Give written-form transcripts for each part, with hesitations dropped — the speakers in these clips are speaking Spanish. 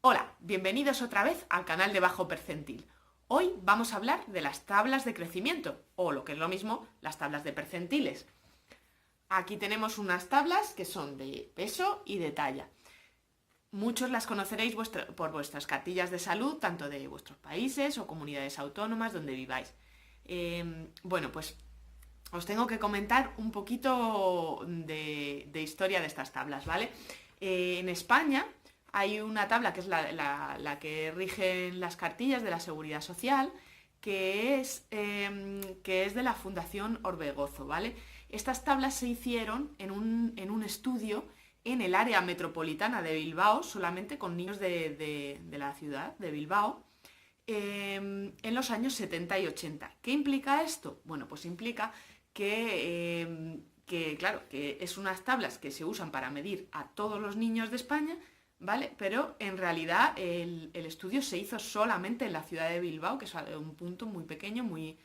Hola, bienvenidos otra vez al canal de Bajo Percentil. Hoy vamos a hablar de las tablas de crecimiento, o lo que es lo mismo, las tablas de percentiles. Aquí tenemos unas tablas que son de peso y de talla. Muchos las conoceréis por vuestras cartillas de salud, tanto de vuestros países o comunidades autónomas donde viváis. Bueno, pues os tengo que comentar un poquito de historia de estas tablas, ¿vale? En España hay una tabla que es la que rigen las cartillas de la Seguridad Social, que es de la Fundación Orbegozo, ¿vale? Estas tablas se hicieron en un estudio en el área metropolitana de Bilbao, solamente con niños de la ciudad de Bilbao, en los años 70 y 80. ¿Qué implica esto? Bueno, pues implica claro, que es unas tablas que se usan para medir a todos los niños de España, ¿vale? Pero en realidad el estudio se hizo solamente en la ciudad de Bilbao, que es un punto muy pequeño, muy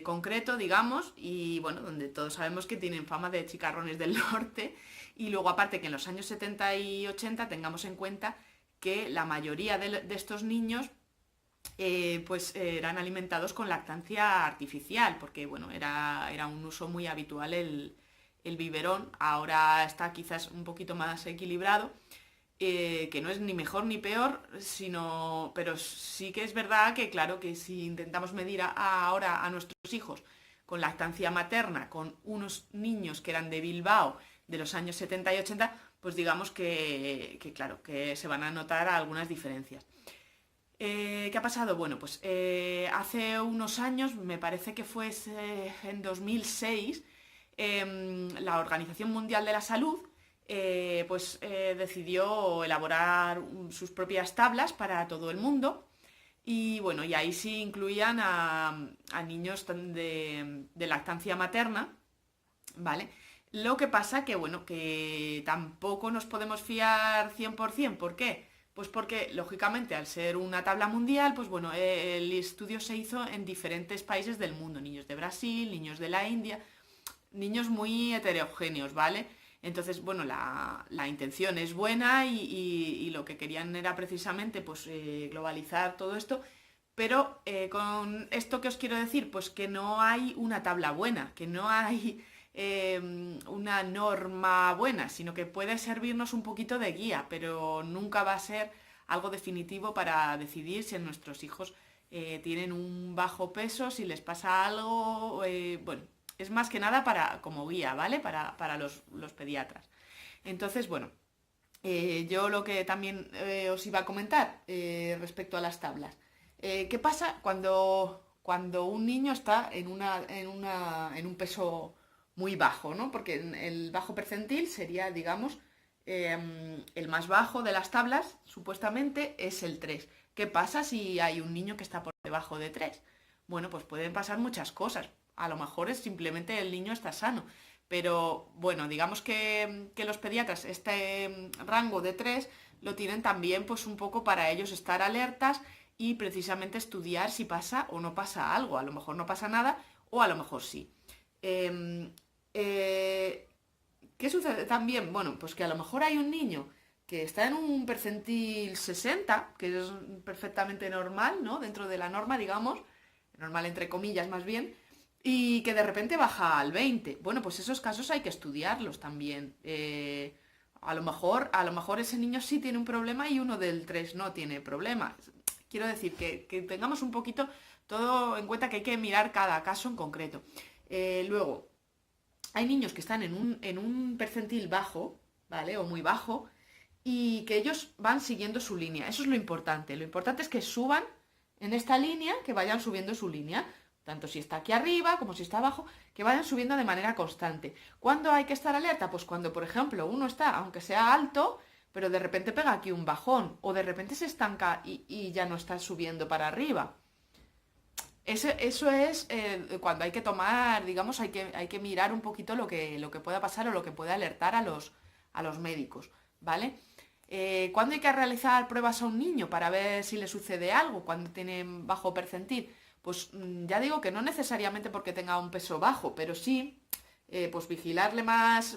concreto, digamos, y bueno, donde todos sabemos que tienen fama de chicarrones del norte. Y luego, aparte, que en los años 70 y 80 tengamos en cuenta que la mayoría de estos niños eran alimentados con lactancia artificial, porque bueno, era un uso muy habitual el biberón. Ahora está quizás un poquito más equilibrado, que no es ni mejor ni peor, pero sí que es verdad que, claro, que si intentamos medir ahora a nuestros hijos con lactancia materna, con unos niños que eran de Bilbao de los años 70 y 80, pues digamos claro, que se van a notar algunas diferencias. ¿Qué ha pasado? Bueno, pues hace unos años, me parece que fue en 2006, la Organización Mundial de la Salud decidió elaborar sus propias tablas para todo el mundo. Y bueno, y ahí sí incluían a niños de lactancia materna, ¿vale? Lo que pasa que, bueno, que tampoco nos podemos fiar 100%. ¿Por qué? Pues porque, lógicamente, al ser una tabla mundial, pues bueno, el estudio se hizo en diferentes países del mundo. Niños de Brasil, niños de la India, niños muy heterogéneos, ¿vale? Entonces, bueno, la intención es buena y lo que querían era precisamente pues globalizar todo esto, pero con esto que os quiero decir, pues que no hay una tabla buena, que no hay una norma buena, sino que puede servirnos un poquito de guía, pero nunca va a ser algo definitivo para decidir si nuestros hijos tienen un bajo peso, si les pasa algo, bueno, es más que nada como guía, ¿vale? Para los pediatras. Entonces, bueno, yo lo que también os iba a comentar respecto a las tablas. ¿Qué pasa cuando un niño está en un peso muy bajo, ¿no? Porque el bajo percentil sería, digamos, el más bajo de las tablas, supuestamente, es el 3. ¿Qué pasa si hay un niño que está por debajo de 3? Bueno, pues pueden pasar muchas cosas. A lo mejor es simplemente el niño está sano. Pero bueno, digamos que los pediatras este rango de 3 lo tienen también pues un poco para ellos estar alertas y precisamente estudiar si pasa o no pasa algo. A lo mejor no pasa nada o a lo mejor sí. Em, eh, ¿Qué sucede también? Bueno, pues que a lo mejor hay un niño que está en un percentil 60, que es perfectamente normal, ¿no? Dentro de la norma, digamos, normal entre comillas más bien, y que de repente baja al 20. Bueno, pues esos casos hay que estudiarlos también. A lo mejor ese niño sí tiene un problema y uno del 3 no tiene problema. Quiero decir que tengamos un poquito todo en cuenta que hay que mirar cada caso en concreto. Luego, hay niños que están en un percentil bajo, ¿vale? O muy bajo, y que ellos van siguiendo su línea. Eso es lo importante. Lo importante es que suban en esta línea, que vayan subiendo su línea. Tanto si está aquí arriba como si está abajo, que vayan subiendo de manera constante. ¿Cuándo hay que estar alerta? Pues cuando, por ejemplo, uno está, aunque sea alto, pero de repente pega aquí un bajón, o de repente se estanca y ya no está subiendo para arriba. Eso es cuando hay que tomar, digamos, hay que mirar un poquito lo que pueda pasar o lo que puede alertar a los médicos, ¿vale? ¿Cuándo hay que realizar pruebas a un niño para ver si le sucede algo cuando tiene bajo percentil? Pues ya digo que no necesariamente porque tenga un peso bajo, pero sí pues vigilarle más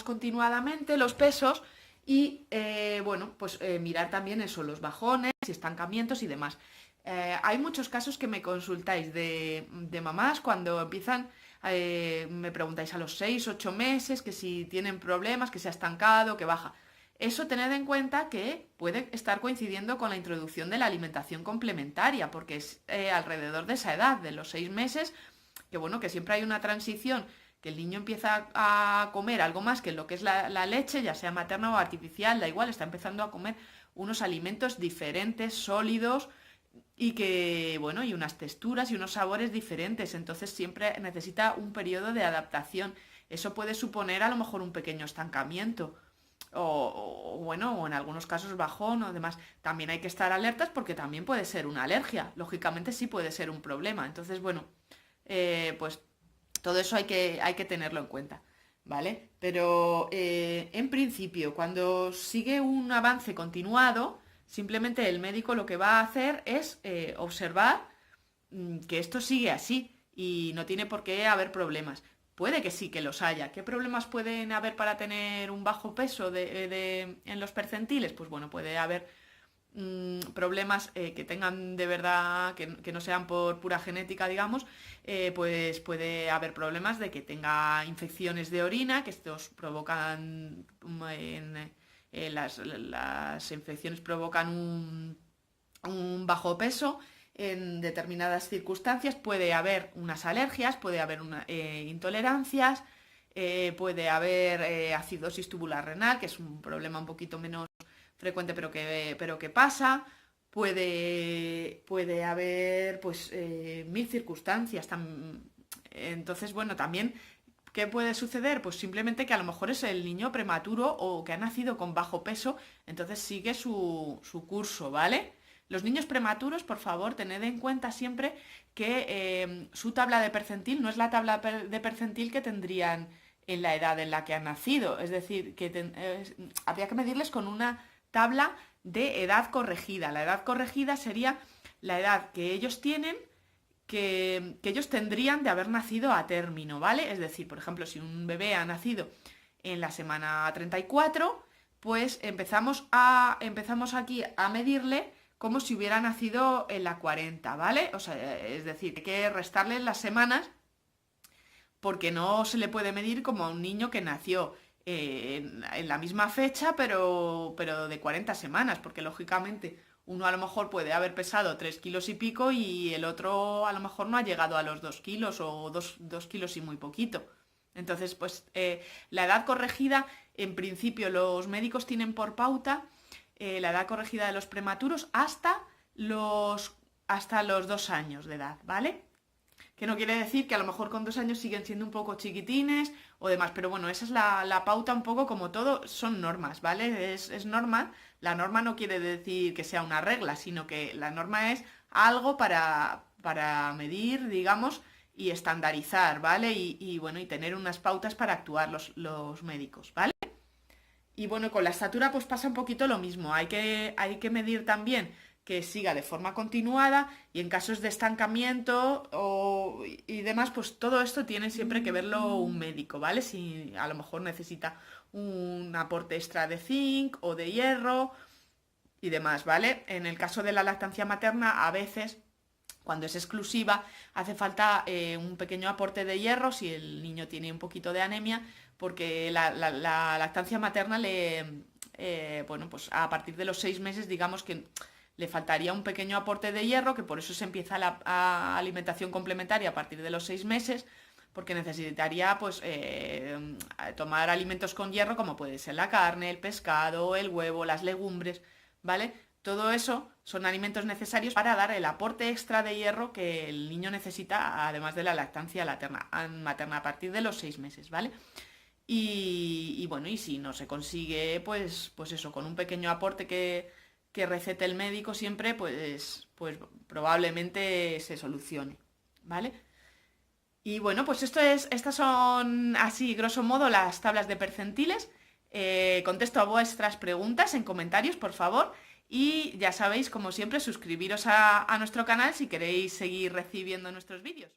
continuadamente los pesos Y bueno, pues mirar también eso, los bajones y estancamientos y demás. Hay muchos casos que me consultáis de mamás cuando empiezan, me preguntáis a los 6 8 meses, que si tienen problemas, que se ha estancado, que baja. Eso tened en cuenta que puede estar coincidiendo con la introducción de la alimentación complementaria, porque es alrededor de esa edad, de los 6 meses, que bueno, que siempre hay una transición, que el niño empieza a comer algo más que lo que es la leche, ya sea materna o artificial, da igual, está empezando a comer unos alimentos diferentes, sólidos, y que, bueno, y unas texturas y unos sabores diferentes, entonces siempre necesita un periodo de adaptación. Eso puede suponer a lo mejor un pequeño estancamiento bueno, o en algunos casos bajón o demás. También hay que estar alertas porque también puede ser una alergia, lógicamente sí puede ser un problema. Entonces, bueno, pues todo eso hay que tenerlo en cuenta, ¿vale? Pero en principio, cuando sigue un avance continuado, simplemente el médico lo que va a hacer es observar que esto sigue así y no tiene por qué haber problemas. Puede que sí que los haya. ¿Qué problemas pueden haber para tener un bajo peso en los percentiles? Pues bueno, puede haber problemas que tengan de verdad, que no sean por pura genética, digamos, pues puede haber problemas de que tenga infecciones de orina, que estos provocan, las infecciones provocan un bajo peso. En determinadas circunstancias puede haber unas alergias, puede haber intolerancias, puede haber acidosis tubular renal, que es un problema un poquito menos frecuente pero que pasa. Puede haber pues mil circunstancias. Entonces, bueno, también, ¿qué puede suceder? Pues simplemente que a lo mejor es el niño prematuro o que ha nacido con bajo peso, entonces sigue su curso, ¿vale? Los niños prematuros, por favor, tened en cuenta siempre que su tabla de percentil no es la tabla de percentil que tendrían en la edad en la que han nacido. Es decir, que habría que medirles con una tabla de edad corregida. La edad corregida sería la edad que ellos tienen, que ellos tendrían de haber nacido a término, ¿vale? Es decir, por ejemplo, si un bebé ha nacido en la semana 34, pues empezamos aquí a medirle como si hubiera nacido en la 40, ¿vale? O sea, es decir, hay que restarle las semanas porque no se le puede medir como a un niño que nació en la misma fecha, pero de 40 semanas, porque lógicamente uno a lo mejor puede haber pesado 3 kilos y pico y el otro a lo mejor no ha llegado a los 2 kilos o 2 kilos y muy poquito. Entonces, pues la edad corregida, en principio los médicos tienen por pauta la edad corregida de los prematuros hasta los 2 años de edad, ¿vale? Que no quiere decir que a lo mejor con 2 años siguen siendo un poco chiquitines o demás, pero bueno, esa es la pauta un poco como todo, son normas, ¿vale? Es norma, la norma no quiere decir que sea una regla, sino que la norma es algo para medir, digamos, y estandarizar, ¿vale? Bueno, y tener unas pautas para actuar los médicos, ¿vale? Y bueno, con la estatura pues pasa un poquito lo mismo. Hay que medir también que siga de forma continuada y en casos de estancamiento y demás, pues todo esto tiene siempre que verlo un médico, ¿vale? Si a lo mejor necesita un aporte extra de zinc o de hierro y demás, ¿vale? En el caso de la lactancia materna, a veces, cuando es exclusiva, hace falta un pequeño aporte de hierro si el niño tiene un poquito de anemia, porque la lactancia materna bueno, pues a partir de los 6 meses, digamos que le faltaría un pequeño aporte de hierro, que por eso se empieza la alimentación complementaria a partir de los 6 meses, porque necesitaría pues tomar alimentos con hierro como puede ser la carne, el pescado, el huevo, las legumbres, ¿vale? Todo eso son alimentos necesarios para dar el aporte extra de hierro que el niño necesita, además de la lactancia materna a partir de los 6 meses, ¿vale? Bueno, y si no se consigue, pues eso, con un pequeño aporte que recete el médico siempre, pues probablemente se solucione, ¿vale? Y bueno, pues estas son así, grosso modo, las tablas de percentiles. Contesto a vuestras preguntas en comentarios, por favor. Y ya sabéis, como siempre, suscribiros a nuestro canal si queréis seguir recibiendo nuestros vídeos.